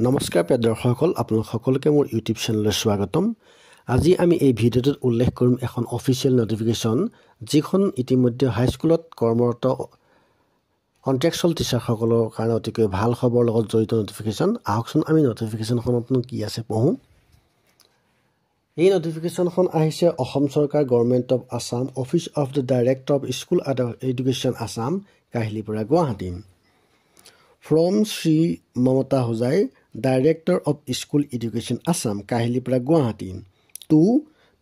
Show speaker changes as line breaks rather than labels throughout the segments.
নমস্কাৰ প্ৰিয় দৰ্শকসকল, আপোনালোক সকলোকে মোৰ ইউটিউব চেনেললৈ স্বাগতম। আজি আমি এই ভিডিঅ'টোত উল্লেখ কৰিম এখন অফিচিয়েল নটিফিকেশ্যন, যিখন ইতিমধ্যে হাইস্কুলত কৰ্মৰত কণ্ট্ৰেকচুৱেল টিচাৰসকলৰ কাৰণে অতিকৈ ভাল খবৰ লগত জড়িত নটিফিকেশ্যন। আহকচোন আমি নটিফিকেশ্যনখনতনো কি আছে পঢ়োঁ। এই নটিফিকেশ্যনখন আহিছে অসম চৰকাৰ, government of Assam, office of the director of school education Assam, Kahilipara, Guwahati. From Sri Mamata Hojai, Director of School Education Assam, Kahilipara, Guwahati, to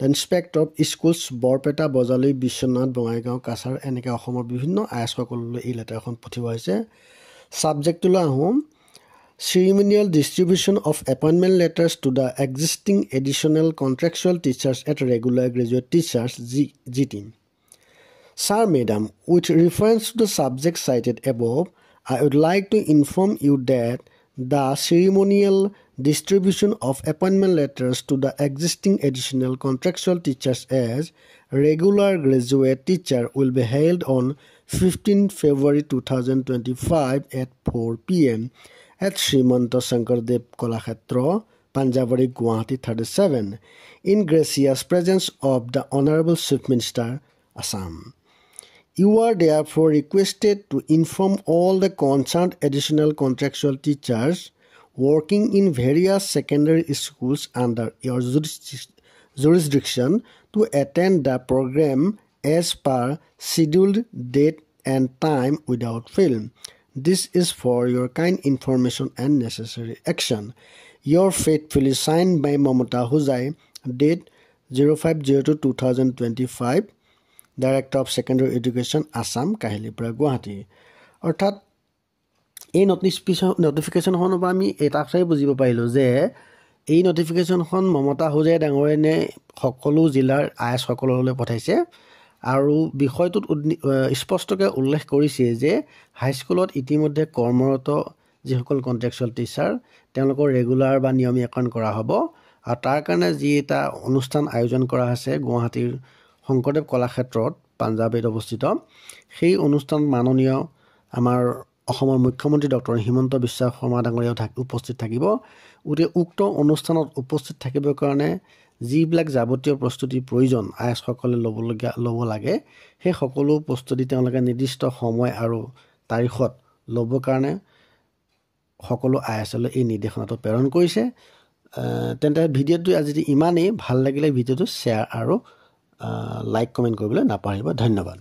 the Inspector of Schools, Borpeta, Bojali, Bishwanath, Bongaigaon, Kasar, eneka Ohomor bibhinno ayas সকললৈ এই লেটাৰখন পঠিওৱা হৈছে। Subjectলৈ আহোঁ, ceremonial distribution of appointment letters to the existing additional contractual teachers at regular graduate teachers GT. Sir, Madam, with reference to the subject cited above, I would like to inform you that the ceremonial distribution of appointment letters to the existing additional contractual teachers as regular graduate teacher will be held on 15 February 2025 at 4 p.m. at Srimanta Shankardev Kalakshetra, Panjabari, Guwahati 37, in gracious presence of the Honorable Chief Minister, Assam. You are therefore requested to inform all the concerned additional contractual teachers working in various secondary schools under your jurisdiction to attend the program as per scheduled date and time without fail. This is for your kind information and necessary action. Your faithfully signed by Mamata Hojai, date 05/02/2025, Director of Secondary Education, Assam, Kahilipara, Guwahati. অৰ্থাৎ এই নটিফিকেশ্যনখনৰ পৰা আমি এটা কথাই বুজিব পাৰিলোঁ যে এই নটিফিকেশ্যনখন মমতা হোজাই ডাঙৰীয়ানে সকলো জিলাৰ আইএছসকললৈ পঠাইছে আৰু বিষয়টোত স্পষ্টকৈ উল্লেখ কৰিছে যে হাইস্কুলত ইতিমধ্যে কৰ্মৰত যিসকল কণ্ট্ৰেকচুৱেল টিচাৰ তেওঁলোকৰ ৰেগুলাৰ বা নিয়মীয়াকৰণ কৰা হ'ব আৰু তাৰ কাৰণে যি এটা অনুষ্ঠান আয়োজন কৰা হৈছে গুৱাহাটীৰ শংকৰদেৱ কলাক্ষেত্ৰত, পাঞ্জাৱত অৱস্থিত, সেই অনুষ্ঠানত মাননীয় আমাৰ অসমৰ মুখ্যমন্ত্ৰী ডক্টৰ হিমন্ত বিশ্ব শৰ্মা ডাঙৰীয়াও উপস্থিত থাকিব। গতিকে উক্ত অনুষ্ঠানত উপস্থিত থাকিবৰ কাৰণে যিবিলাক যাৱতীয় প্ৰস্তুতিৰ প্ৰয়োজন আইএছসকলে ল'ব লাগে, সেই সকলো প্ৰস্তুতি তেওঁলোকে নিৰ্দিষ্ট সময় আৰু তাৰিখত ল'বৰ কাৰণে সকলো আইএছলৈ এই নিৰ্দেশনাটো প্ৰেৰণ কৰিছে। তেন্তে ভিডিঅ'টো আজি ইমানেই। ভাল লাগিলে ভিডিঅ'টো শ্বেয়াৰ আৰু লাইক কমেণ্ট কৰিবলৈ নাপাহৰিব। ধন্যবাদ।